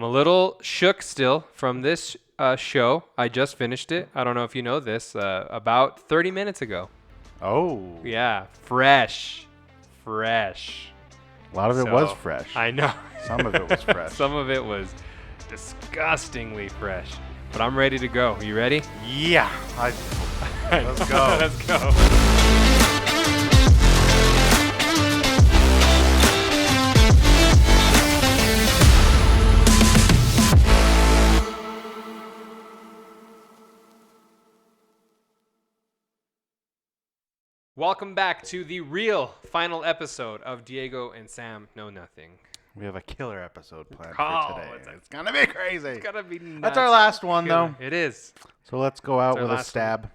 I'm a little shook still from this show. I just finished it. I don't know if you know this. About 30 minutes ago. Oh. Yeah, fresh. A lot of it was fresh. I know. Some of it was fresh. Some of it was disgustingly fresh. But I'm ready to go. You ready? Yeah. Let's go. Let's go. Welcome back to the real final episode of Diego and Sam Know Nothing. We have a killer episode planned for today. It's going to be crazy. It's going to be nuts. That's our last one, though. It is. So let's go out It's our with a last stab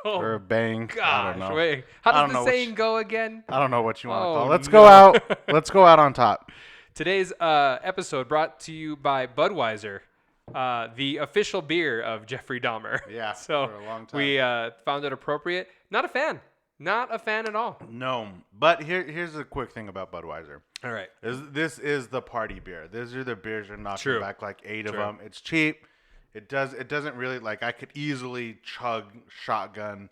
or a bang. I don't Gosh, know. wait. How I don't does know the saying go again? I don't know what you want to Oh, call it. Let's no. go out. Let's go out on top. Today's episode brought to you by Budweiser, the official beer of Jeffrey Dahmer. Yeah, So for a long time. we found it appropriate. Not a fan. Not a fan at all. No, but here's a quick thing about Budweiser. All right. This is the party beer. These are the beers you're knocking True. back like 8 True. of them. It's cheap. It doesn't really, like, I could easily chug shotgun,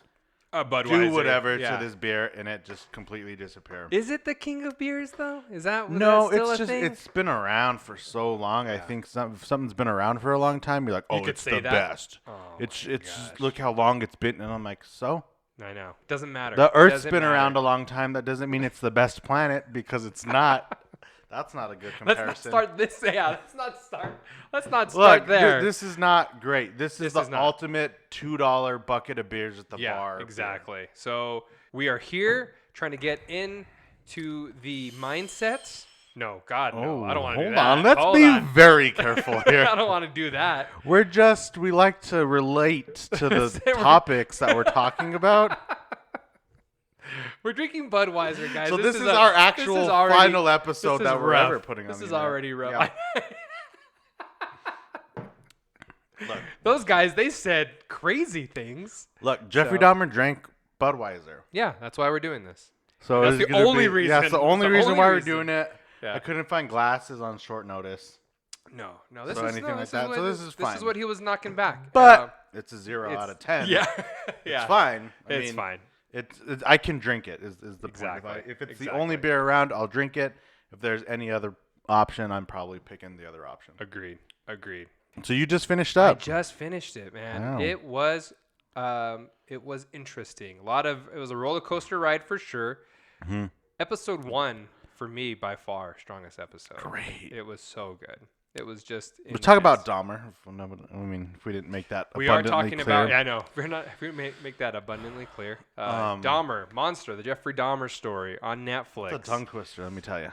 Budweiser. do whatever Yeah. to this beer, and it just completely disappear. Is it the king of beers, though? Is that No, still it's a just thing? it's been around for so long. I think if something's been around for a long time, you're like, oh, could it's say the that? best. Oh it's my gosh. look how long it's been, and I'm like, so I know. Doesn't matter. the Earth's Doesn't been matter. around a long time. That doesn't mean it's the best planet because it's not. That's not a good comparison. Let's not start this. Yeah, let's not start Look, there. this is not great. This is the is not. ultimate $2 bucket of beers at the bar. Exactly. So we are here trying to get into the mindset. No, God, no. I don't want to do Hold that. on. Let's Hold be on. very careful here. I don't want to do that. We like to relate to the topics that we're talking about. We're drinking Budweiser, guys. So this is our actual final episode that we're ever putting on This the is internet. already rough. Yeah. Look, Those guys, they said crazy things. Jeffrey So- Dahmer drank Budweiser. Yeah, that's why we're doing this. So That's it's the gonna only be- reason. Yeah, that's the That's only the reason only why reason. we're doing it. Yeah. I couldn't find glasses on short notice. No. This So is anything no, like this that. Is So what, this is fine. This is what he was knocking back. But it's a 0 it's- out of 10. Yeah, yeah. It's fine. It's fine. It's I can drink it. Is the Exactly. point. If it's the Exactly. only beer around, I'll drink it. If there's any other option, I'm probably picking the other option. Agreed. So you just finished I up. just finished it, man. Wow. It was interesting. It was a roller coaster ride for sure. Mm-hmm. Episode 1 for me by far strongest episode. Great. It was so good. It was just. Let's talk about intense. Dahmer. If we didn't make that We are abundantly talking clear. about. Yeah, I know. If we make that abundantly clear. Dahmer, Monster, the Jeffrey Dahmer story on Netflix. It's a tongue twister, let me tell you.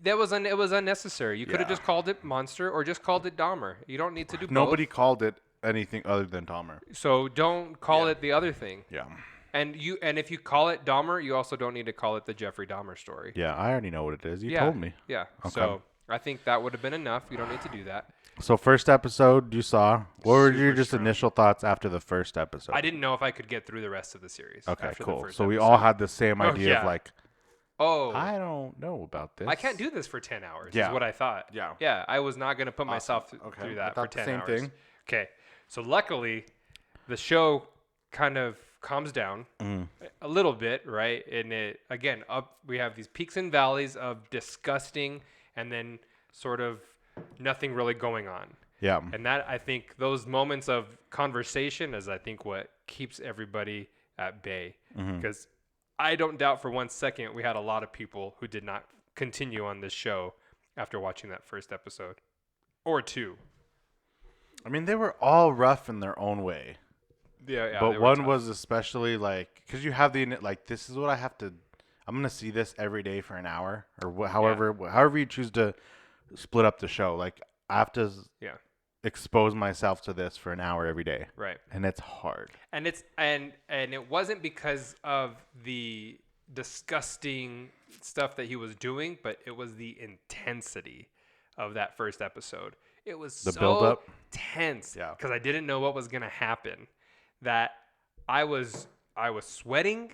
It was unnecessary. You could have Yeah. just called it Monster or just called it Dahmer. You don't need to do Nobody called it anything other than Dahmer. both. So don't call Yeah. it the other thing. Yeah. And if you call it Dahmer, you also don't need to call it the Jeffrey Dahmer story. Yeah, I already know what it is. You Yeah. told me. Yeah. Okay. So I think that would have been enough. You don't need to do that. So first episode you saw. What were your Super just strong. initial thoughts after the first episode? I didn't know if I could get through the rest of the series. Okay, after the cool. first So we episode. all had the same Oh, idea yeah. of like, Oh, I don't know about this. I can't do this for 10 hours. Yeah. Is what I thought. Yeah. Yeah. I was not going to put myself Okay. through I that for thought the 10 same hours. thing. Okay. So luckily, the show kind of calms down a little bit, right? And it again we have these peaks and valleys of disgusting, and then sort of nothing really going on. Yeah. And that, I think, those moments of conversation is, I think, what keeps everybody at bay. Because I don't doubt for 1 second we had a lot of people who did not continue on this show after watching that first episode or 2. I mean, they were all rough in their own way. Yeah, but they were one tough. was especially like, because you have this is what I have to, I'm going to see this every day for an hour or however you choose to split up the show. Like, I have to expose myself to this for an hour every day. Right. And it's hard. And it's and it wasn't because of the disgusting stuff that he was doing, but it was the intensity of that first episode. It was The so build-up? tense Yeah. because I didn't know what was going to happen, that I was sweating.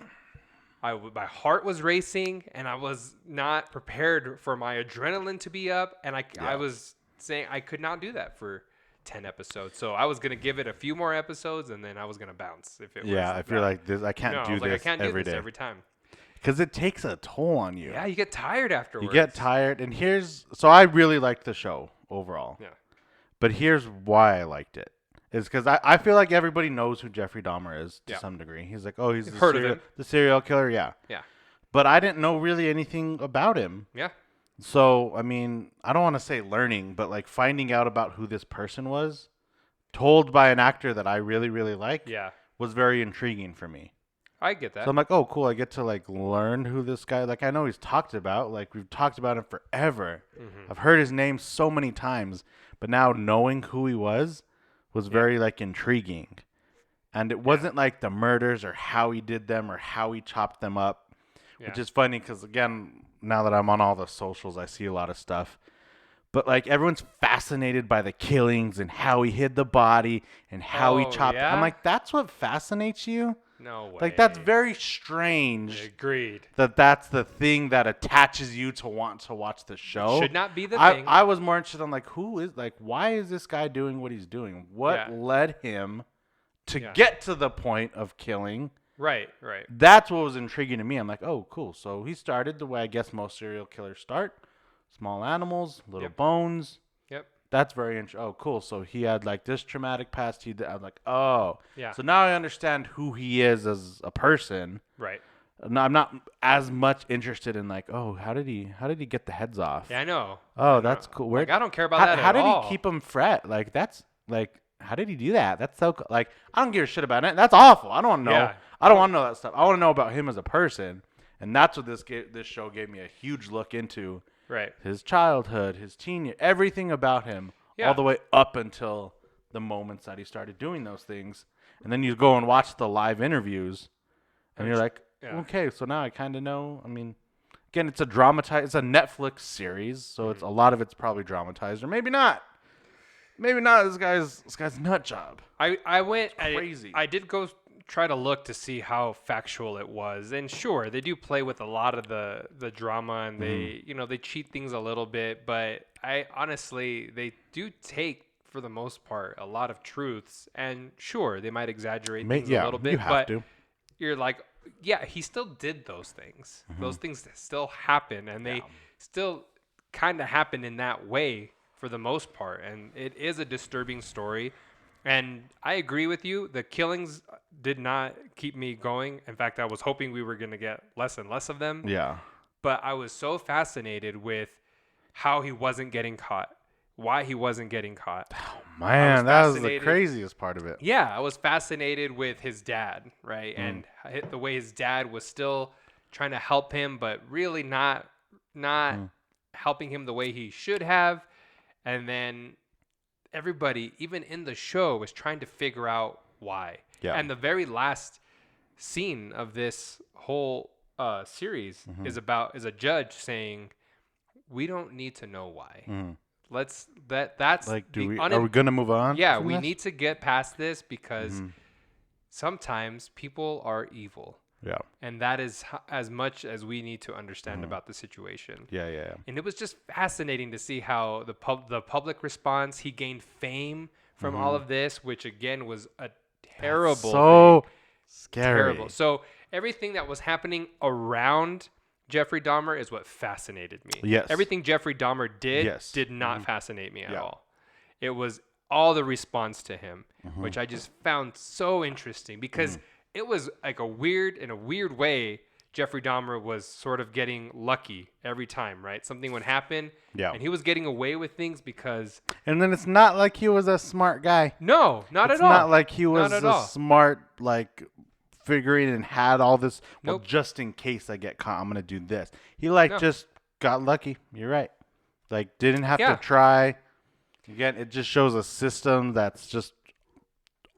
My heart was racing, and I was not prepared for my adrenaline to be up, and I was saying I could not do that for 10 episodes. So I was going to give it a few more episodes, and then I was going to bounce if it was. Yeah, if you're like this, I can't do this I can't do every this day. every time. Because it takes a toll on you. Yeah, you get tired afterwards. You get tired. And so I really liked the show overall. Yeah. But here's why I liked it. Is because I feel like everybody knows who Jeffrey Dahmer is to some degree. He's like, oh, he's the serial killer. Yeah. Yeah. But I didn't know really anything about him. Yeah. So, I mean, I don't want to say learning, but like finding out about who this person was, told by an actor that I really, really like, was very intriguing for me. I get that. So I'm like, oh, cool. I get to like learn who this guy, like I know he's talked about, like we've talked about him forever. Mm-hmm. I've heard his name so many times, but now knowing who he was very like intriguing. And it wasn't like the murders or how he did them or how he chopped them up, which is funny because again, now that I'm on all the socials, I see a lot of stuff. But like everyone's fascinated by the killings and how he hid the body and how he chopped. I'm like, that's what fascinates you? No way. Like that's very strange. Agreed. That's the thing that attaches you to want to watch the show. It should not be the thing. I was more interested in like why is this guy doing what he's doing? What led him to get to the point of killing? Right. That's what was intriguing to me. I'm like, oh, cool. So he started the way I guess most serial killers start. Small animals, little bones. Yep. That's very interesting. Oh, cool. So he had like this traumatic past. I'm like, oh. Yeah. So now I understand who he is as a person. Right. No, I'm not as much interested in like, oh, how did he get the heads off? Yeah, I know. Oh, that's cool. Like, I don't care about that at all. How did he keep them fret? Like that's like, how did he do that? That's so like, I don't give a shit about it. That's awful. I don't want to know. Yeah. I don't want to know that stuff. I want to know about him as a person, and that's what this show gave me a huge look into. Right. His childhood, his teen year, everything about him, all the way up until the moments that he started doing those things. And then you go and watch the live interviews, and you're like, okay, so now I kind of know. I mean, again, it's a Netflix series, so it's a lot of it's probably dramatized, or maybe not. Maybe not. This guy's nut job. I went crazy. I did go try to look to see how factual it was, and sure, they do play with a lot of the drama, and they cheat things a little bit, but I honestly they do take for the most part a lot of truths, and sure, they might exaggerate things a little bit, but you're like, he still did those things. Those things still happen, and they still kind of happen in that way for the most part, and it is a disturbing story. And I agree with you. The killings did not keep me going. In fact, I was hoping we were going to get less and less of them. Yeah. But I was so fascinated with how he wasn't getting caught, why he wasn't getting caught. Oh, man, that was the craziest part of it. Yeah, I was fascinated with his dad, right? And the way his dad was still trying to help him, but really not helping him the way he should have. And then everybody, even in the show, was trying to figure out why. Yeah. And the very last scene of this whole series is a judge saying, "We don't need to know why. That's like, are we gonna move on? Yeah, we need to get past this because sometimes people are evil." Yeah. And that is as much as we need to understand about the situation. Yeah. And it was just fascinating to see how the public response, he gained fame from all of this, which again was a terrible thing. Scary. Terrible. So everything that was happening around Jeffrey Dahmer is what fascinated me. Yes. Everything Jeffrey Dahmer did not fascinate me at all. It was all the response to him, which I just found so interesting because it was like in a weird way, Jeffrey Dahmer was sort of getting lucky every time, right? Something would happen, and he was getting away with things because... And then it's not like he was a smart guy. No, not at all. It's not like he was a smart, like, figuring and had all this, well, just in case I get caught, I'm going to do this. He, just got lucky. You're right. Like, didn't have to try. Again, it just shows a system that's just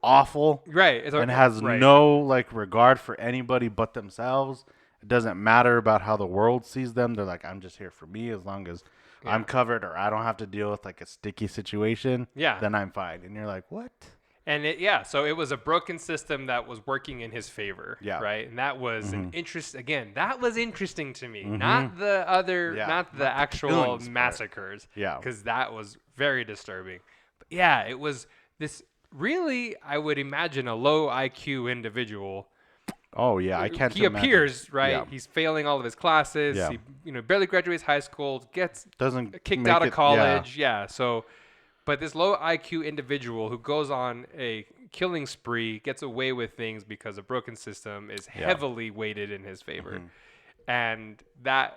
awful, right? And has no regard for anybody but themselves. It doesn't matter about how the world sees them. They're like, I'm just here for me. As long as I'm covered or I don't have to deal with a sticky situation, then I'm fine. And you're like, what? And so it was a broken system that was working in his favor, right? And that was an interest. Again, that was interesting to me, not the other, not the actual massacres, because that was very disturbing. But it was this really, I would imagine, a low IQ individual. Oh yeah, I can't. He appears right. Yeah. He's failing all of his classes. Yeah. He, barely graduates high school. Doesn't kicked out of college. So. But this low IQ individual who goes on a killing spree, gets away with things because a broken system is heavily weighted in his favor. And that's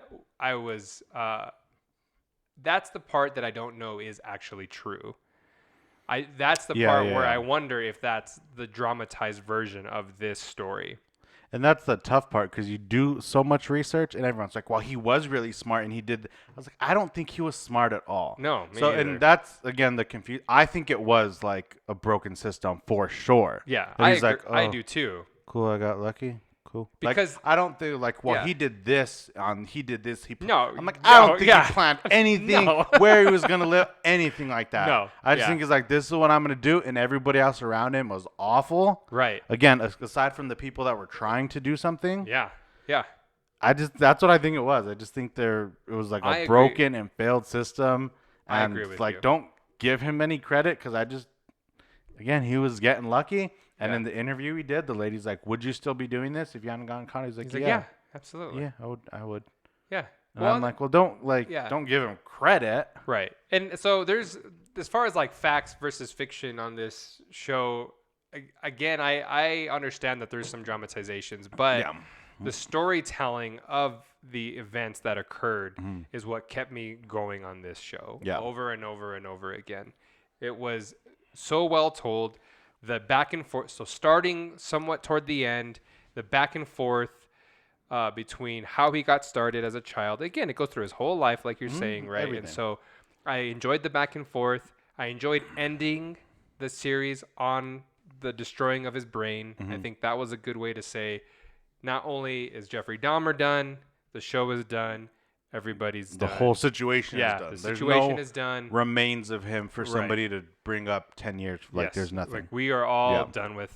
the part that I don't know is actually true. That's the part where I wonder if that's the dramatized version of this story. And that's the tough part, because you do so much research and everyone's like, well, he was really smart and he did. I was like, I don't think he was smart at all. No, me either. And that's, again, the confusion. I think it was like a broken system for sure. Yeah, I agree. Like, I do too. Cool, I got lucky. Cool. Because I don't think he did this. He did this. I'm like, I don't think he planned anything where he was gonna live, anything like that. No, I just think it's like, this is what I'm gonna do, and everybody else around him was awful. Right. Again, aside from the people that were trying to do something. Yeah. That's what I think it was. I just think it was like a broken and failed system. And I agree with you. Don't give him any credit, because again, he was getting lucky. And in the interview he did, the lady's like, would you still be doing this if you hadn't gotten caught? He's like, yeah, absolutely. Yeah, I would. Yeah. And I'm like, well, don't give him credit. Right. And so there's, as far as like facts versus fiction on this show, again, I understand that there's some dramatizations, but the storytelling of the events that occurred is what kept me going on this show over and over and over again. It was so well told. The back and forth, so starting somewhat toward the end, the back and forth between how he got started as a child. Again, it goes through his whole life, like you're saying, right? Everything. And so I enjoyed the back and forth. I enjoyed ending the series on the destroying of his brain. I think that was a good way to say, not only is Jeffrey Dahmer done, the show is done, everybody's done. The whole situation is done. The situation is done. Remains of him for somebody to bring up 10 years. Like, there's nothing. Like, we are all done with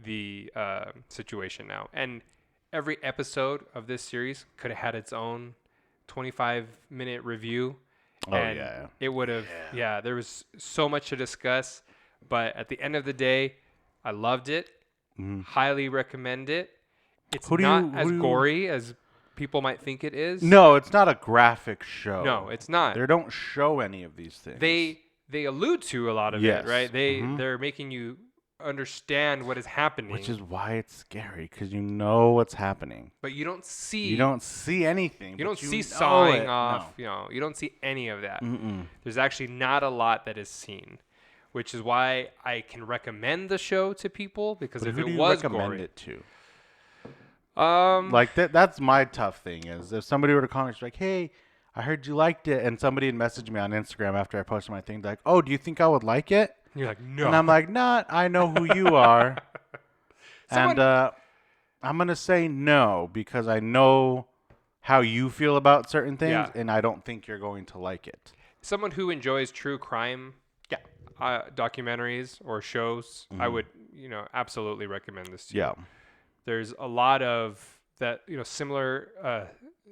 the situation now. And every episode of this series could have had its own 25-minute review. It would have, there was so much to discuss. But at the end of the day, I loved it. Highly recommend it. It's not as gory as people might think it is. No, it's not a graphic show. No, it's not. They don't show any of these things. They allude to a lot of it, right? They're making you understand what is happening, which is why it's scary, because you know what's happening, but you don't see anything. You don't see sawing off. No. You don't see any of that. There's actually not a lot that is seen, which is why I can recommend the show to people, because if it was gory, recommend it to. Like that's my tough thing, is if somebody were to comment like, hey, I heard you liked it, and somebody had messaged me on Instagram after I posted my thing, like, oh, do you think I would like it? And you're like, no. And I'm like, I know who you are. And I'm going to say no, because I know how you feel about certain things, and I don't think you're going to like it. Someone who enjoys true crime documentaries or shows, I would, absolutely recommend this to you. There's a lot of that,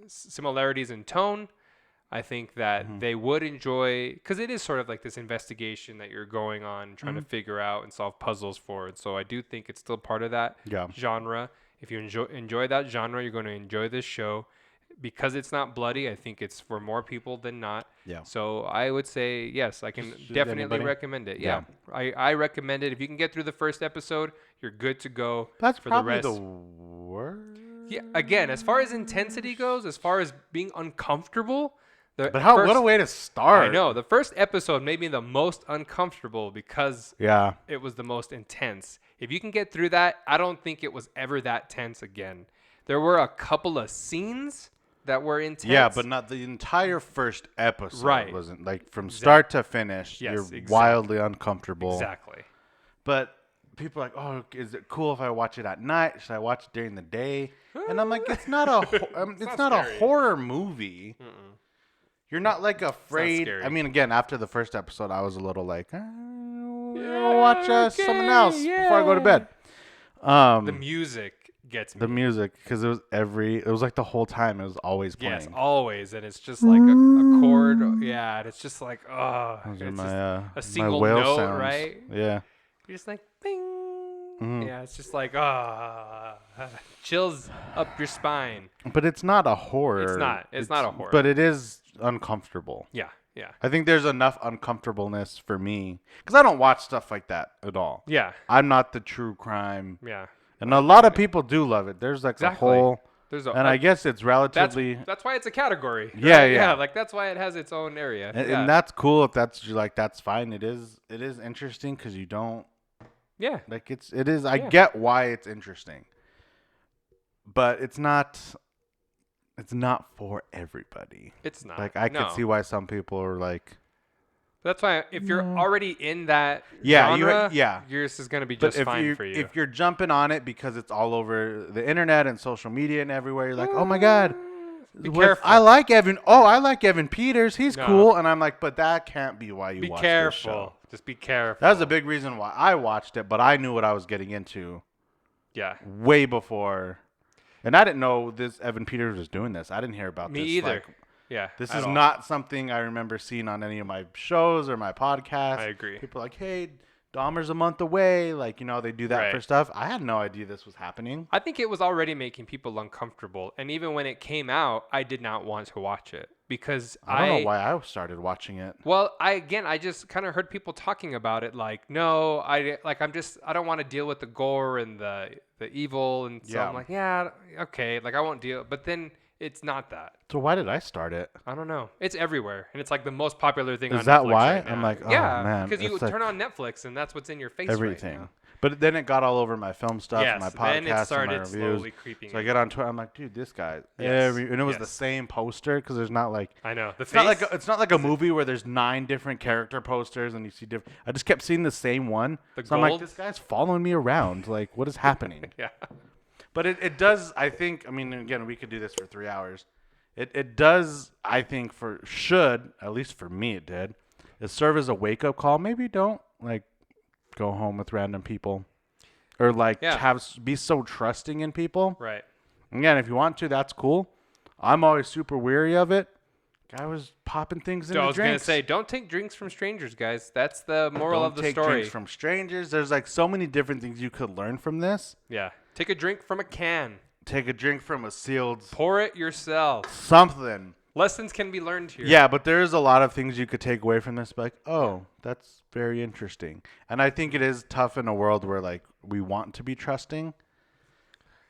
similarities in tone. I think that they would enjoy, because it is sort of like this investigation that you're going on, trying to figure out and solve puzzles for. And so I do think it's still part of that genre. If you enjoy that genre, you're going to enjoy this show. Because it's not bloody, I think it's for more people than not. Yeah. So I would say, yes, I can definitely recommend it. Yeah. I recommend it. If you can get through the first episode, you're good to go. That's for probably the rest. The worst. Yeah. Again, as far as intensity goes, as far as being uncomfortable. What a way to start. I know. The first episode made me the most uncomfortable because it was the most intense. If you can get through that, I don't think it was ever that tense again. There were a couple of scenes that were intense. Yeah, but not the entire first episode. Right. Wasn't like from start to finish. You're wildly uncomfortable. Exactly. But people are like, oh, is it cool if I watch it at night? Should I watch it during the day? And I'm like, it's not a horror movie. You're not like afraid. I mean, again, after the first episode, I was a little like, watch something else before I go to bed. The music gets me. The music, because it was like the whole time it was always playing. Yes, always, and it's just like a chord. Yeah, and it's just like it's just a single whale note, sounds. right? Yeah. You're just like bing. Yeah, it's just like chills up your spine. But it's not a horror. It's not. It's not a horror. But it is uncomfortable. Yeah. Yeah. I think there's enough uncomfortableness for me because I don't watch stuff like that at all. Yeah. I'm not the true crime. Yeah. And a lot of people do love it. There's like a whole. And I guess it's relatively. That's why it's a category. Right? Yeah. Like that's why it has its own area. And that's cool if that's like that's fine. It is interesting because you don't. Yeah. Like it is. I get why it's interesting. But it's not. It's not for everybody. It's not. Like I could see why some people are like. That's why if you're already in that genre, yours is going to be just fine for you. If you're jumping on it because it's all over the internet and social media and everywhere, you're like, oh my God. Be careful. I like Evan. Oh, I like Evan Peters. He's cool. And I'm like, but that can't be why you watch this show. Just be careful. That was a big reason why I watched it, but I knew what I was getting into. Yeah. Way before. And I didn't know Evan Peters was doing this. I didn't hear about this. Me either. Like, yeah. This is not something I remember seeing on any of my shows or my podcasts. I agree. People are like, hey, Dahmer's a month away. Like, they do that for stuff. I had no idea this was happening. I think it was already making people uncomfortable. And even when it came out, I did not want to watch it because I don't know why I started watching it. Well, I just kind of heard people talking about it. Like, no, I don't want to deal with the gore and the evil. And so I'm like, yeah, okay. Like I won't deal. But then it's not that. So why did I start it? I don't know. It's everywhere, and it's like the most popular thing on Netflix. Is that why? Right now. I'm like, oh man. Because you turn on Netflix, and that's what's in your face everything. right now. But then it got all over my film stuff, and my podcast, then it started and my reviews. slowly creeping. So I get on Twitter. I'm like, dude, this guy. Yes. And it was the same poster because there's not like. I know. It's not like a movie where there's 9 different character posters and you see different. I just kept seeing the same one. So I'm like, this guy's following me around. Like, what is happening? Yeah. But it does. I think. I mean, again, we could do this for 3 hours. It does. I think should at least for me it did. It serve as a wake up call. Maybe don't like go home with random people, or like be so trusting in people. Right. Again, if you want to, that's cool. I'm always super weary of it. Guy was popping things in the drinks. I was gonna say, don't take drinks from strangers, guys. That's the moral of the story. Don't take drinks from strangers. There's like so many different things you could learn from this. Yeah. Take a drink from a can. Take a drink from a sealed. Pour it yourself. Something. Lessons can be learned here. Yeah, but there's a lot of things you could take away from this. Like, oh, that's very interesting. And I think it is tough in a world where like we want to be trusting,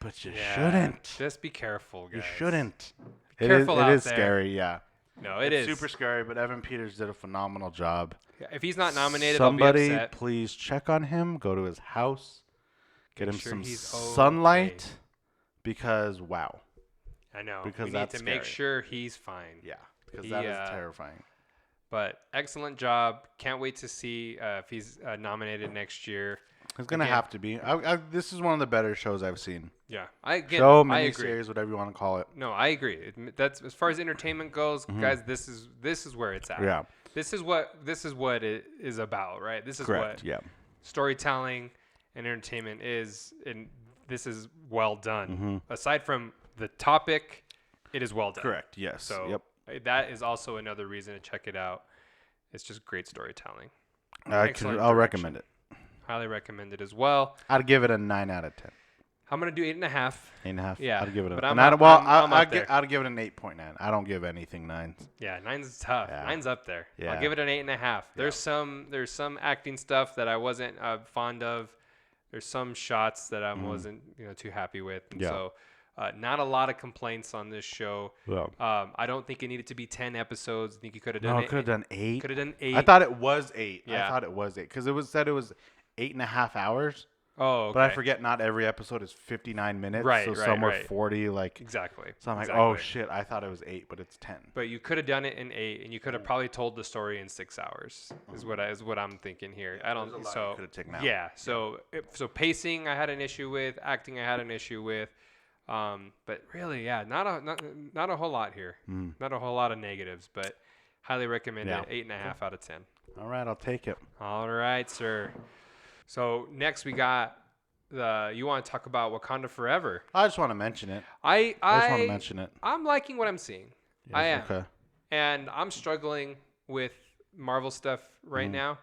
but you shouldn't. Just be careful, guys. You shouldn't. Be careful out there. It is scary, yeah. No, it's super scary, but Evan Peters did a phenomenal job. Yeah, if he's not nominated, somebody I'll be upset. Please check on him. Go to his house. Get him some sunlight. Okay. Because, wow. I know. Because we need to make sure he's fine. Yeah, because that is terrifying. But excellent job. Can't wait to see if he's nominated next year. It's going to have to be. This is one of the better shows I've seen. Yeah. Show, miniseries, whatever you want to call it. No, I agree. That's as far as entertainment goes, guys, this is where it's at. Yeah. This is what it is about, right? This is correct. What storytelling and entertainment is, and this is well done. Aside from the topic, it is well done. Correct. Yes. So that is also another reason to check it out. It's just great storytelling. I'll recommend it. Highly recommend it as well. I'd give it a 9 out of 10. I'm gonna do 8.5. 8.5. Yeah, I'd give it a. But I'd give it an 8.9. I don't give anything 9s. Yeah, 9's tough. Yeah. 9's up there. Yeah. I'll give it an 8.5. There's some acting stuff that I wasn't fond of. There's some shots that I wasn't too happy with. And so not a lot of complaints on this show. Yeah. I don't think it needed to be 10 episodes. I think you could have done it. No, could have done 8. Could have done 8. I thought it was 8. Yeah. I thought it was 8 because it was said it was 8.5 hours. Oh, okay. But I forget not every episode is 59 minutes. Right, so right, some were right. 40. Like exactly. So I'm like, oh shit, I thought it was 8, but it's 10. But you could have done it in 8, and you could have probably told the story in 6 hours. Is what I'm thinking here. I don't. So could have taken out. Yeah. So pacing, I had an issue with. Acting, I had an issue with. But really, not a whole lot here. Not a whole lot of negatives, but Highly recommend it. 8.5 out of 10. All right, I'll take it. All right, sir. So next we got you want to talk about Wakanda Forever. I just want to mention it. I just want to mention it. I'm liking what I'm seeing. Yes, I am. Okay. And I'm struggling with Marvel stuff right now.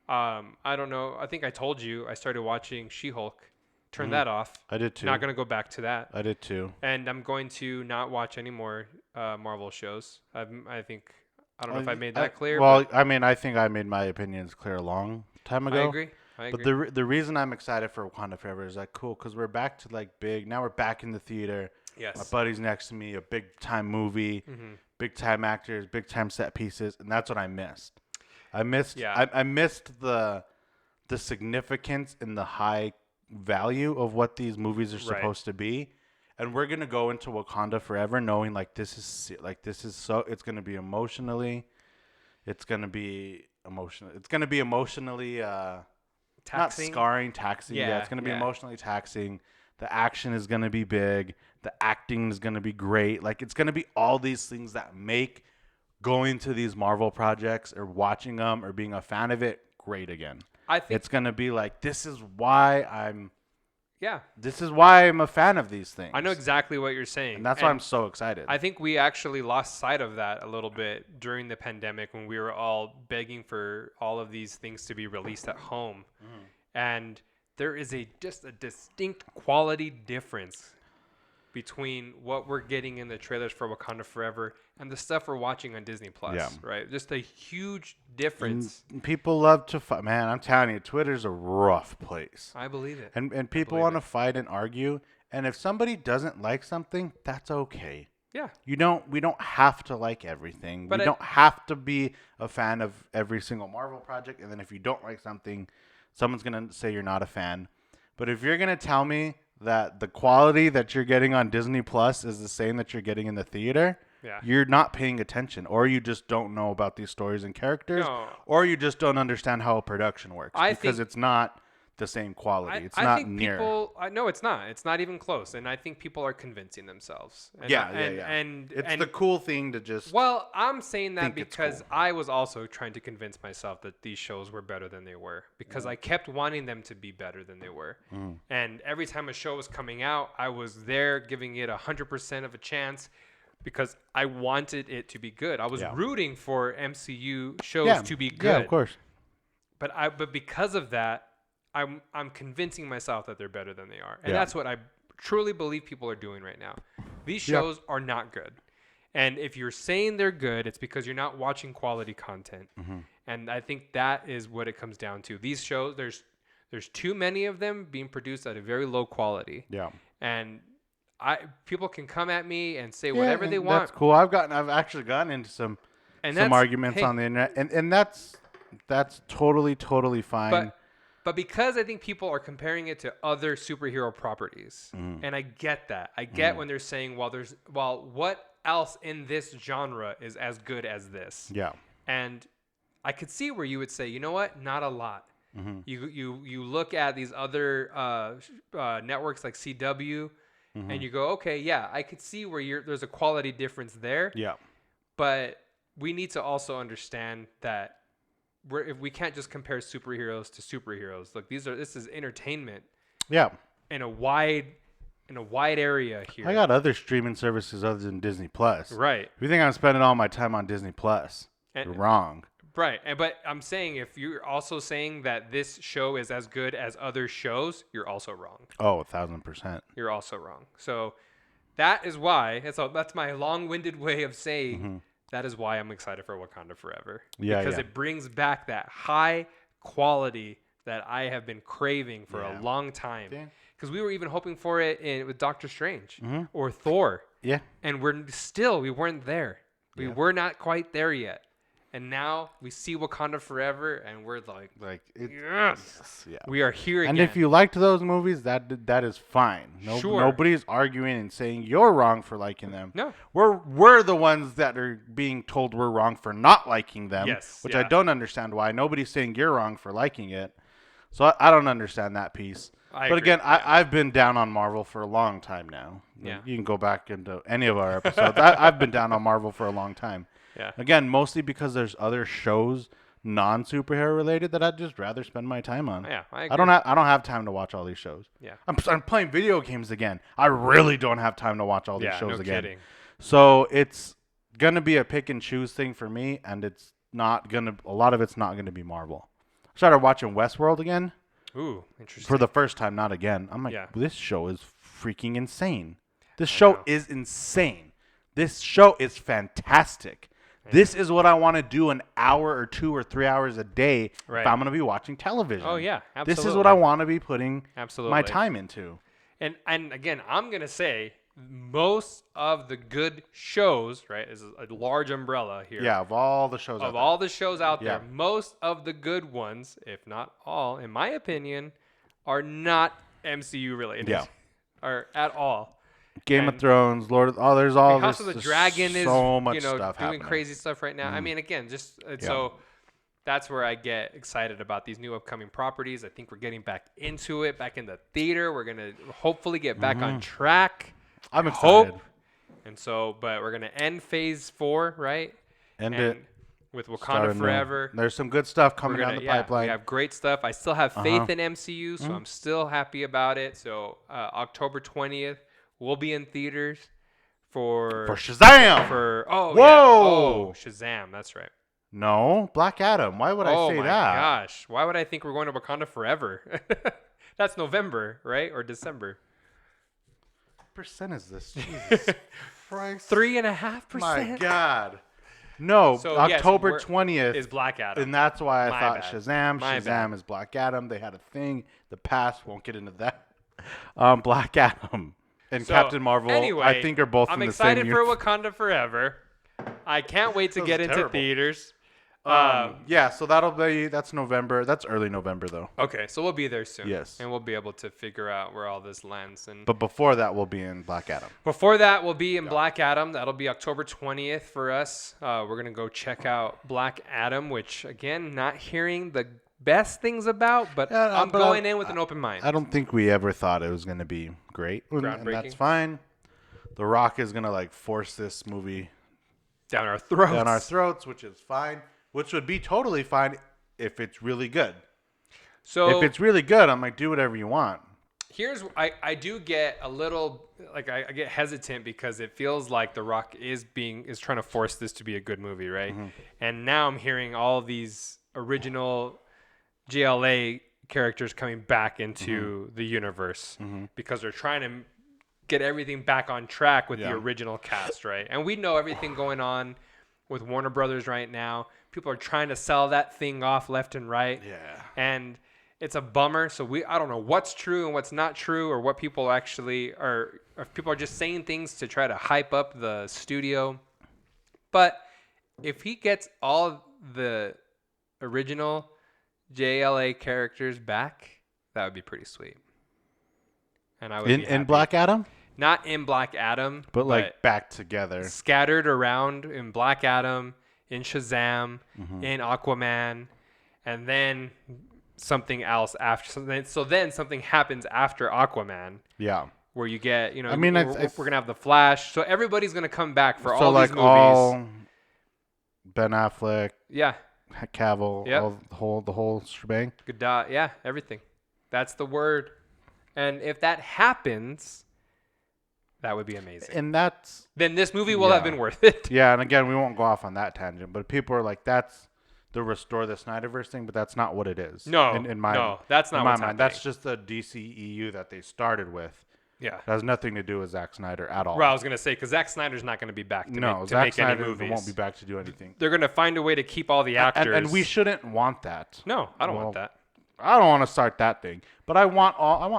I don't know. I think I told you I started watching She-Hulk. Turned that off. I did too. Not going to go back to that. I did too. And I'm going to not watch any more Marvel shows. I think, I don't know if I made that clear. Well, I mean, I think I made my opinions clear a long time ago. I agree. But the reason I'm excited for Wakanda Forever is cool because we're back to big. Now we're back in the theater. Yes. My buddy's next to me, a big time movie, big time actors, big time set pieces, and that's what I missed. I missed the significance and the high value of what these movies are supposed to be. And we're going to go into Wakanda Forever knowing this is so it's going to be emotionally taxing. Not scarring, taxing. Yeah, it's going to be emotionally taxing. The action is going to be big. The acting is going to be great. It's going to be all these things that make going to these Marvel projects or watching them or being a fan of it great again. I think it's going to be this is why I'm a fan of these things. I know exactly what you're saying. And that's why I'm so excited. I think we actually lost sight of that a little bit during the pandemic when we were all begging for all of these things to be released at home. And there is just a distinct quality difference between what we're getting in the trailers for Wakanda Forever and the stuff we're watching on Disney Plus, right? Just a huge difference. And people love to fight. Man, I'm telling you, Twitter's a rough place. I believe it. And people want to fight and argue. And if somebody doesn't like something, that's okay. Yeah. We don't have to like everything. But we don't have to be a fan of every single Marvel project. And then if you don't like something, someone's going to say you're not a fan. But if you're going to tell me that the quality that you're getting on Disney Plus is the same that you're getting in the theater, you're not paying attention, or you just don't know about these stories and characters, or you just don't understand how a production works because it's not the same quality. It's not near. No, it's not. It's not even close. And I think people are convincing themselves. And And it's the cool thing to just. Well, I'm saying that because cool. I was also trying to convince myself that these shows were better than they were because I kept wanting them to be better than they were. And every time a show was coming out, I was there giving it 100% of a chance because I wanted it to be good. I was rooting for MCU shows to be good. Yeah, of course. But because of that, I'm convincing myself that they're better than they are. And that's what I truly believe people are doing right now. These shows are not good. And if you're saying they're good, it's because you're not watching quality content. And I think that is what it comes down to. These shows, there's too many of them being produced at a very low quality. Yeah. And people can come at me and say whatever they want. That's cool. I've actually gotten into some arguments on the internet, and that's totally fine. But because I think people are comparing it to other superhero properties, and I get that. I get when they're saying, what else in this genre is as good as this? Yeah. And I could see where you would say, you know what? Not a lot. You look at these other networks like CW, and you go, okay, yeah, I could see where there's a quality difference there. Yeah. But we need to also understand that if we can't just compare superheroes to superheroes. Look, this is entertainment. Yeah. In a wide area here. I got other streaming services other than Disney Plus. Right. If you think I'm spending all my time on Disney Plus, you're wrong. Right. But I'm saying if you're also saying that this show is as good as other shows, you're also wrong. Oh, 1,000%. You're also wrong. So that is why. That's my long-winded way of saying that is why I'm excited for Wakanda Forever. Yeah, because it brings back that high quality that I have been craving for a long time. Because we were even hoping for it with Doctor Strange or Thor. Yeah. And we weren't there. We were not quite there yet. And now we see Wakanda Forever, and we're yes, we are here again. And if you liked those movies, that is fine. Nobody's arguing and saying you're wrong for liking them. No, we're the ones that are being told we're wrong for not liking them. Yes, which I don't understand why. Nobody's saying you're wrong for liking it. So I don't understand that piece. But again, I've been down on Marvel for a long time now. Yeah. You can go back into any of our episodes. I've been down on Marvel for a long time. Yeah. Again, mostly because there's other shows non-superhero related that I'd just rather spend my time on. Yeah, I agree. I don't have time to watch all these shows. Yeah. I'm playing video games again. I really don't have time to watch all these shows no again. Kidding. So it's gonna be a pick and choose thing for me, and a lot of it's not gonna be Marvel. I started watching Westworld again. Ooh, interesting. For the first time, not again. I'm like, this show is freaking insane. This show is insane. This show is fantastic. This is what I want to do an hour or 2 or 3 hours a day if I'm going to be watching television. Oh, yeah, absolutely. This is what I want to be putting my time into. And again, I'm going to say most of the good shows, right, is a large umbrella here. Yeah, of all the shows out there, most of the good ones, if not all, in my opinion, are not MCU related. Yeah. Or at all. Game of Thrones, there's all House this. of the Dragon is so much stuff doing happening. crazy stuff right now. I mean, again, so that's where I get excited about these new upcoming properties. I think we're getting back into it, back in the theater. We're gonna hopefully get back on track. I'm excited. And so, but we're gonna end Phase 4, right? End it with Wakanda Forever. There's some good stuff coming down the pipeline. We have great stuff. I still have faith in MCU, so I'm still happy about it. So October 20th. We'll be in theaters for Shazam. Shazam. That's right. No, Black Adam. Why would I say that? Oh my gosh. Why would I think we're going to Wakanda Forever? That's November, right? Or December. What percent is this? Jesus Christ. 3.5%. My God. No, so, October 20th is Black Adam. And that's why I thought Shazam. Shazam is Black Adam. They had a thing. The past, won't get into that. Black Adam. And Captain Marvel, anyway, I think, are both in the same I'm excited for Wakanda Forever. I can't wait to get into theaters. So that's November. That's early November, though. Okay, so we'll be there soon. Yes. And we'll be able to figure out where all this lands. But before that, we'll be in Black Adam. Black Adam. That'll be October 20th for us. We're going to go check out Black Adam, which, again, not hearing the best things about, but I'm going in with an open mind. I don't think we ever thought it was going to be great. And that's fine. The Rock is going to force this movie down our throats, which is fine, which would be totally fine if it's really good. So if it's really good, I'm like, do whatever you want. I do get a little I get hesitant because it feels like The Rock is trying to force this to be a good movie, right? Mm-hmm. And now I'm hearing all these original JLA characters coming back into the universe because they're trying to get everything back on track with the original cast, right? And we know everything going on with Warner Brothers right now. People are trying to sell that thing off left and right. Yeah. And it's a bummer. So I don't know what's true and what's not true, or what people actually are, or if people are just saying things to try to hype up the studio. But if he gets all the original JLA characters back, that would be pretty sweet. And I would be happy. In Black Adam? Not in Black Adam, but back together. Scattered around in Black Adam, in Shazam, in Aquaman, and then something else after. So then something happens after Aquaman. Yeah. Where you get, we're going to have the Flash. So everybody's going to come back for all these movies. All Ben Affleck. Yeah. Cavill, the whole shebang. Godot, everything. That's the word. And if that happens, that would be amazing. And then this movie will have been worth it. Yeah, and again, we won't go off on that tangent, but people are like, that's the restore the Snyderverse thing, but that's not what it is. No, that's not what's happening. That's just the DCEU that they started with. Yeah. It has nothing to do with Zack Snyder at all. Well, I was going to say, because Zack Snyder's not going to be back to make any movies. Won't be back to do anything. They're going to find a way to keep all the actors. And we shouldn't want that. No, I don't want that. I don't want to start that thing. But I want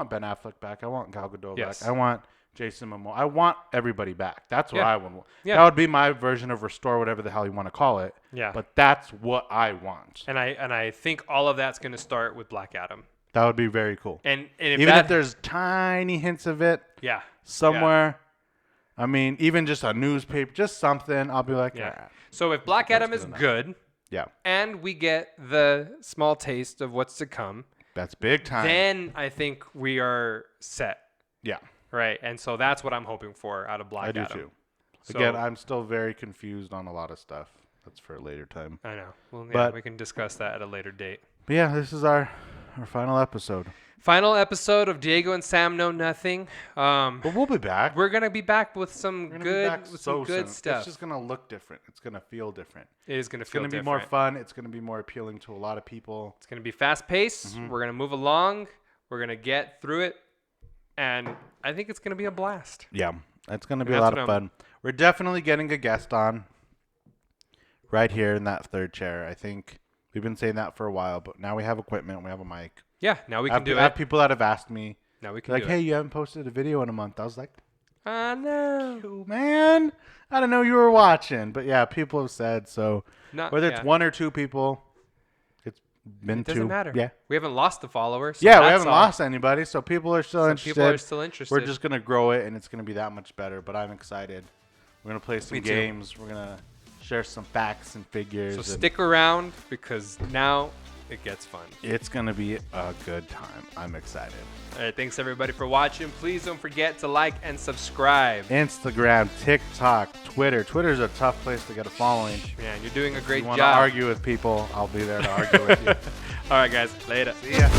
Ben Affleck back. I want Gal Gadot back. I want Jason Momoa. I want everybody back. That's what I want. Yeah. That would be my version of restore, whatever the hell you want to call it. Yeah. But that's what I want. And I think all of that's going to start with Black Adam. That would be very cool. And if there's tiny hints of it. Yeah. Somewhere. Yeah. I mean, even just a newspaper, just something, I'll be like, yeah. So if Black Adam is good, and we get the small taste of what's to come, that's big time. Then I think we are set. Yeah. Right. And so that's what I'm hoping for out of Black Adam. I do too. Again, I'm still very confused on a lot of stuff. that's for a later time. I know. Well, yeah, But we can discuss that at a later date. But yeah, this is our final episode. Final episode of Diego and Sam Know Nothing. But we'll be back. We're gonna be back with some good soon. stuff. It's just gonna look different. It's gonna feel different. It is gonna feel different. It's gonna be more fun. It's gonna be more appealing to a lot of people. It's gonna be fast paced. We're gonna move along. We're gonna get through it, and I think it's gonna be a blast. Yeah, it's gonna be a lot of fun. We're definitely getting a guest on right here in that third chair. I think we've been saying that for a while, but now we have equipment. We have a mic. Yeah, now we can do it. I have people that have asked me. Now we can like, hey, you haven't posted a video in a month. I was like, no, man, I don't know you were watching, but yeah, people have said so. Whether it's one or two people, it's been two. It doesn't matter. Yeah, we haven't lost the followers. So yeah, we haven't lost anybody, so people are still interested. People are still interested. We're just gonna grow it, and it's gonna be that much better. But I'm excited. We're gonna play some games. We're gonna share some facts and figures. So stick around because now it gets fun. It's going to be a good time. I'm excited. All right. Thanks, everybody, for watching. Please don't forget to like and subscribe. Instagram, TikTok, Twitter. Twitter's a tough place to get a following. Man, you're doing a great job. If you want to argue with people, I'll be there to argue with you. All right, guys. Later. See ya.